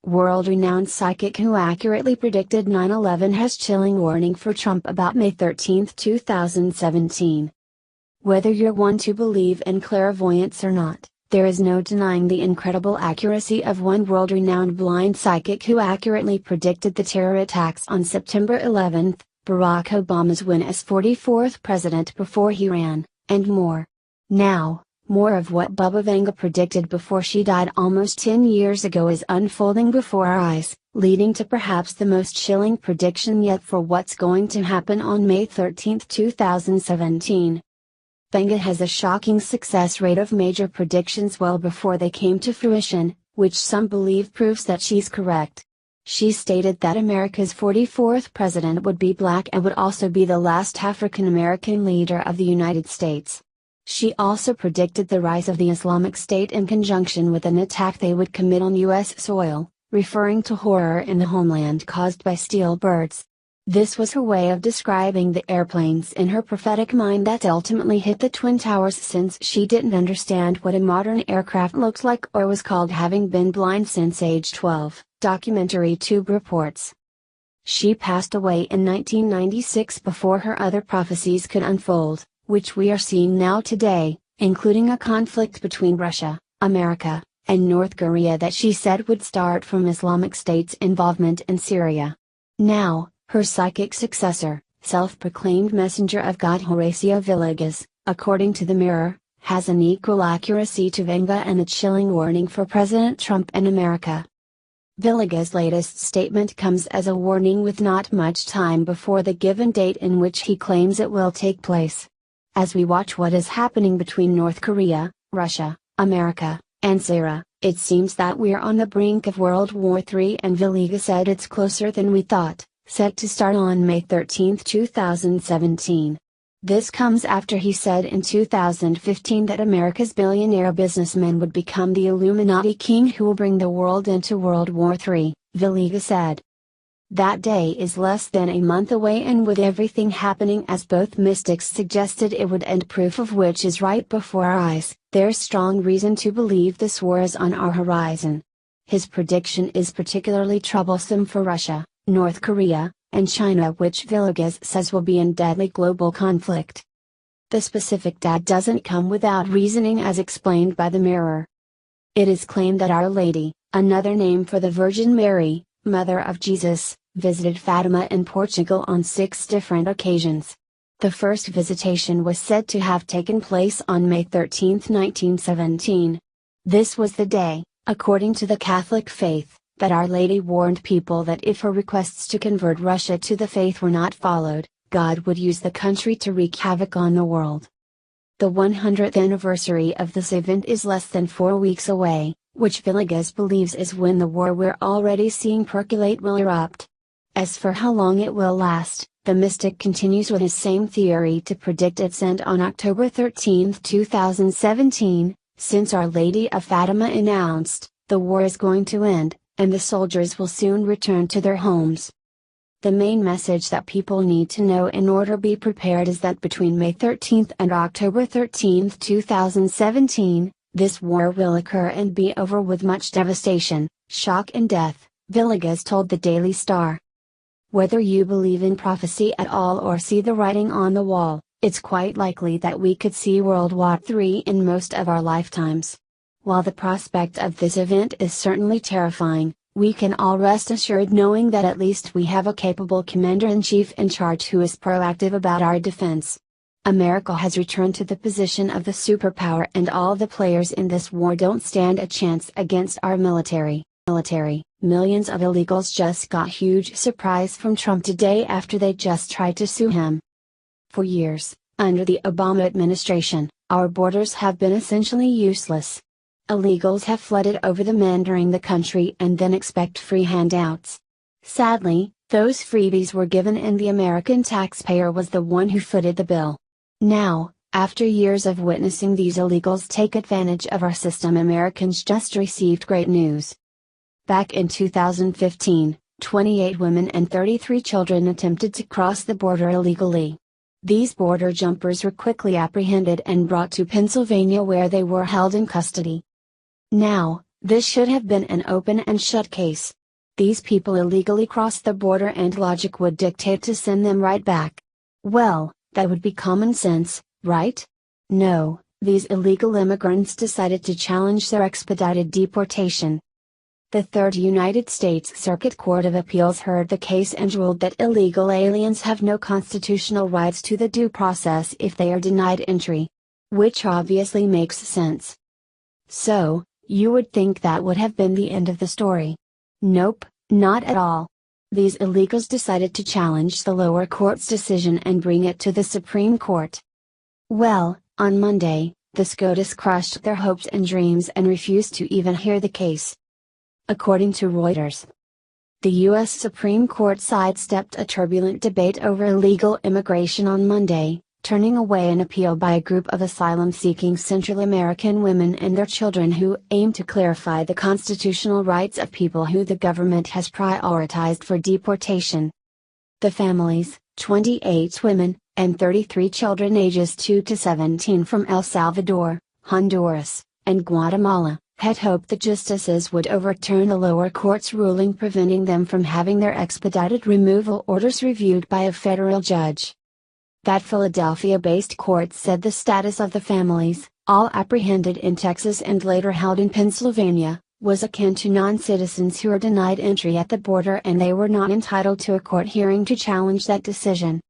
World-renowned psychic who accurately predicted 9/11 has chilling warning for Trump about May 13, 2017. Whether you're one to believe in clairvoyance or not, there is no denying the incredible accuracy of one world-renowned blind psychic who accurately predicted the terror attacks on September 11, Barack Obama's win as 44th president before he ran, and more. Now, more of what Bubba Vanga predicted before she died almost 10 years ago is unfolding before our eyes, leading to perhaps the most chilling prediction yet for what's going to happen on May 13, 2017. Vanga has a shocking success rate of major predictions well before they came to fruition, which some believe proves that she's correct. She stated that America's 44th president would be black and would also be the last African American leader of the United States. She also predicted the rise of the Islamic State in conjunction with an attack they would commit on U.S. soil, referring to horror in the homeland caused by steel birds. This was her way of describing the airplanes in her prophetic mind that ultimately hit the Twin Towers, since she didn't understand what a modern aircraft looked like or was called, having been blind since age 12, documentary Tube reports. She passed away in 1996 before her other prophecies could unfold, which we are seeing now today, including a conflict between Russia, America, and North Korea that she said would start from Islamic State's involvement in Syria. Now, her psychic successor, self-proclaimed messenger of God Horacio Villegas, according to the Mirror, has an equal accuracy to Vanga and a chilling warning for President Trump and America. Villegas' latest statement comes as a warning with not much time before the given date in which he claims it will take place. As we watch what is happening between North Korea, Russia, America, and Syria, it seems that we're on the brink of World War III, and Villegas said it's closer than we thought, set to start on May 13, 2017. This comes after he said in 2015 that America's billionaire businessmen would become the Illuminati king who will bring the world into World War III, Villegas said. That day is less than a month away, and with everything happening as both mystics suggested it would, and proof of which is right before our eyes, there's strong reason to believe this war is on our horizon. His prediction is particularly troublesome for Russia, North Korea, and China, which Villegas says will be in deadly global conflict. The specific date doesn't come without reasoning, as explained by the Mirror. It is claimed that Our Lady, another name for the Virgin Mary, Mother of Jesus, visited Fatima in Portugal on 6 different occasions. The first visitation was said to have taken place on May 13, 1917. This was the day, according to the Catholic faith, that Our Lady warned people that if her requests to convert Russia to the faith were not followed, God would use the country to wreak havoc on the world. The 100th anniversary of this event is less than 4 weeks away, which Villegas believes is when the war we're already seeing percolate will erupt. As for how long it will last, the mystic continues with his same theory to predict its end on October 13, 2017, since Our Lady of Fatima announced, the war is going to end, and the soldiers will soon return to their homes. The main message that people need to know in order to be prepared is that between May 13 and October 13, 2017, this war will occur and be over with much devastation, shock and death, Villegas told the Daily Star. Whether you believe in prophecy at all or see the writing on the wall, it's quite likely that we could see World War III in most of our lifetimes. While the prospect of this event is certainly terrifying, we can all rest assured knowing that at least we have a capable commander-in-chief in charge who is proactive about our defense. America has returned to the position of the superpower, and all the players in this war don't stand a chance against our military. Millions of illegals just got huge surprise from Trump today after they just tried to sue him. For years, under the Obama administration, our borders have been essentially useless. Illegals have flooded over them entering the country and then expect free handouts. Sadly, those freebies were given and the American taxpayer was the one who footed the bill. Now, after years of witnessing these illegals take advantage of our system, Americans just received great news. Back in 2015, 28 women and 33 children attempted to cross the border illegally. These border jumpers were quickly apprehended and brought to Pennsylvania, where they were held in custody. Now, This should have been an open and shut case. These people illegally crossed the border and logic would dictate to send them right back. Well, that would be common sense, right? No, these illegal immigrants decided to challenge their expedited deportation. The Third United States Circuit Court of Appeals heard the case and ruled that illegal aliens have no constitutional rights to the due process if they are denied entry. Which obviously makes sense. So, you would think that would have been the end of the story. Nope, not at all. These illegals decided to challenge the lower court's decision and bring it to the Supreme Court. Well, on Monday, the SCOTUS crushed their hopes and dreams and refused to even hear the case. According to Reuters, the U.S. Supreme Court sidestepped a turbulent debate over illegal immigration on Monday, turning away an appeal by a group of asylum-seeking Central American women and their children who aim to clarify the constitutional rights of people who the government has prioritized for deportation. The families, 28 women, and 33 children ages 2 to 17 from El Salvador, Honduras, and Guatemala, had hoped the justices would overturn the lower court's ruling preventing them from having their expedited removal orders reviewed by a federal judge. That Philadelphia-based court said the status of the families, all apprehended in Texas and later held in Pennsylvania, was akin to non-citizens who are denied entry at the border and they were not entitled to a court hearing to challenge that decision.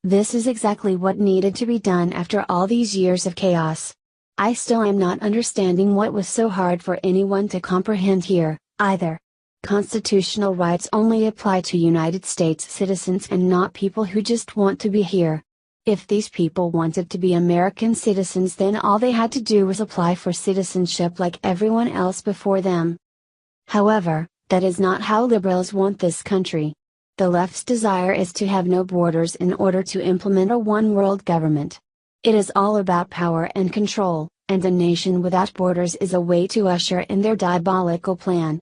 This is exactly what needed to be done after all these years of chaos. I still am not understanding what was so hard for anyone to comprehend here, either. Constitutional rights only apply to United States citizens and not people who just want to be here. If these people wanted to be American citizens, then all they had to do was apply for citizenship like everyone else before them. However, that is not how liberals want this country. The left's desire is to have no borders in order to implement a one-world government. It is all about power and control, and a nation without borders is a way to usher in their diabolical plan.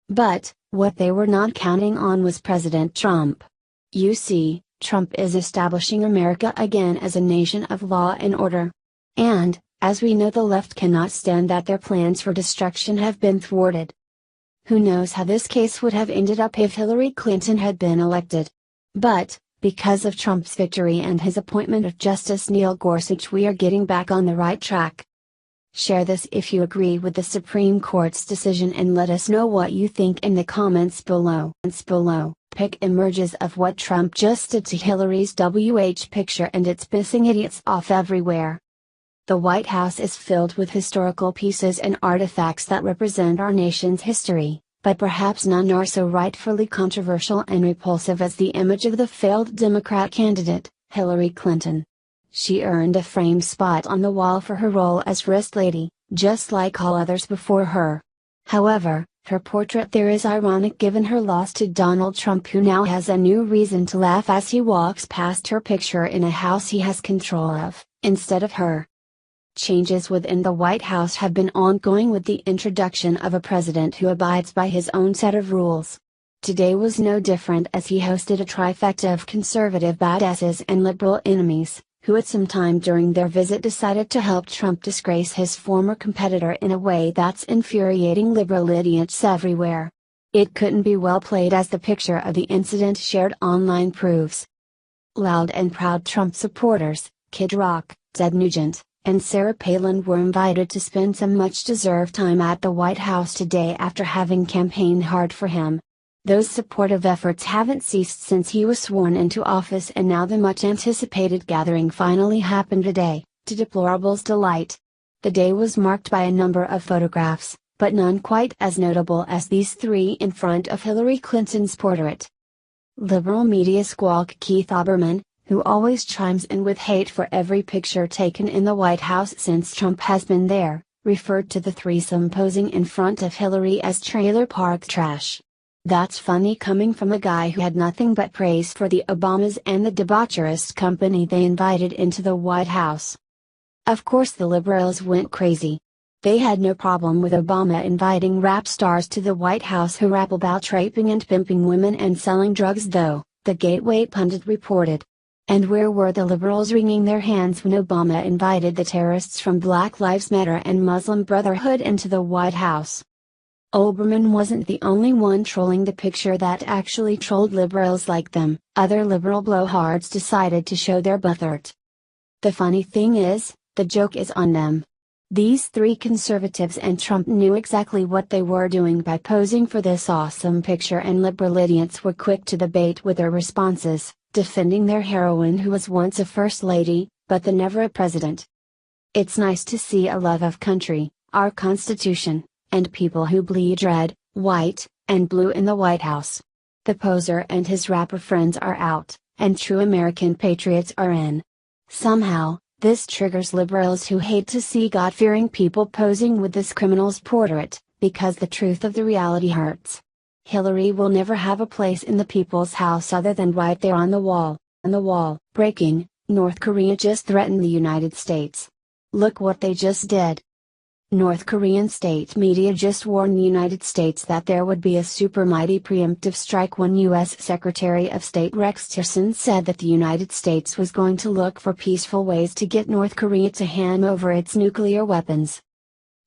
But, what they were not counting on was President Trump. You see, Trump is establishing America again as a nation of law and order. And, as we know, the left cannot stand that their plans for destruction have been thwarted. Who knows how this case would have ended up if Hillary Clinton had been elected. But, because of Trump's victory and his appointment of Justice Neil Gorsuch, we are getting back on the right track. Share this if you agree with the Supreme Court's decision and let us know what you think in the comments below. Pic emerges of what Trump just did to Hillary's WH picture and it's pissing idiots off everywhere. The White House is filled with historical pieces and artifacts that represent our nation's history, but perhaps none are so rightfully controversial and repulsive as the image of the failed Democrat candidate, Hillary Clinton. She earned a framed spot on the wall for her role as First Lady, just like all others before her. However, her portrait there is ironic given her loss to Donald Trump, who now has a new reason to laugh as he walks past her picture in a house he has control of, instead of her. Changes within the White House have been ongoing with the introduction of a president who abides by his own set of rules. Today was no different as he hosted a trifecta of conservative badasses and liberal enemies, who at some time during their visit decided to help Trump disgrace his former competitor in a way that's infuriating liberal idiots everywhere. It couldn't be well played, as the picture of the incident shared online proves. Loud and proud Trump supporters, Kid Rock, Ted Nugent, and Sarah Palin were invited to spend some much-deserved time at the White House today after having campaigned hard for him. Those supportive efforts haven't ceased since he was sworn into office, and now the much-anticipated gathering finally happened today, to deplorable's delight. The day was marked by a number of photographs, but none quite as notable as these three in front of Hillary Clinton's portrait. Liberal media squawk Keith Olbermann, who always chimes in with hate for every picture taken in the White House since Trump has been there, referred to the threesome posing in front of Hillary as trailer park trash. That's funny coming from a guy who had nothing but praise for the Obamas and the debaucherous company they invited into the White House. Of course the liberals went crazy. They had no problem with Obama inviting rap stars to the White House who rap about raping and pimping women and selling drugs, though, the Gateway pundit reported. And where were the liberals wringing their hands when Obama invited the terrorists from Black Lives Matter and Muslim Brotherhood into the White House? Olbermann wasn't the only one trolling the picture that actually trolled liberals like them. Other liberal blowhards decided to show their butt. The funny thing is, the joke is on them. These three conservatives and Trump knew exactly what they were doing by posing for this awesome picture, and liberal idiots were quick to the bait with their responses, defending their heroine who was once a first lady, but then never a president. It's nice to see a love of country, our Constitution, and people who bleed red, white, and blue in the White House. The poser and his rapper friends are out, and true American patriots are in. Somehow, this triggers liberals who hate to see God-fearing people posing with this criminal's portrait, because the truth of the reality hurts. Hillary will never have a place in the people's house other than right there on the wall. Breaking: North Korea just threatened the United States. Look what they just did. North Korean state media just warned the United States that there would be a super mighty preemptive strike when U.S. Secretary of State Rex Tillerson said that the United States was going to look for peaceful ways to get North Korea to hand over its nuclear weapons.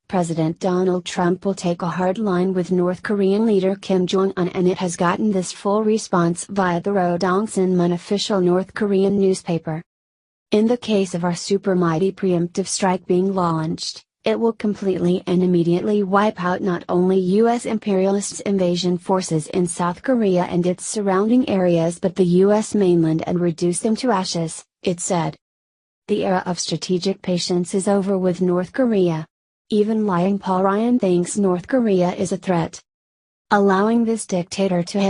President Donald Trump will take a hard line with North Korean leader Kim Jong-un, and it has gotten this full response via the Rodong Sinmun, official North Korean newspaper. In the case of our super mighty preemptive strike being launched, it will completely and immediately wipe out not only U.S. imperialist invasion forces in South Korea and its surrounding areas but the U.S. mainland and reduce them to ashes, it said. The era of strategic patience is over with North Korea. Even lying Paul Ryan thinks North Korea is a threat. Allowing this dictator to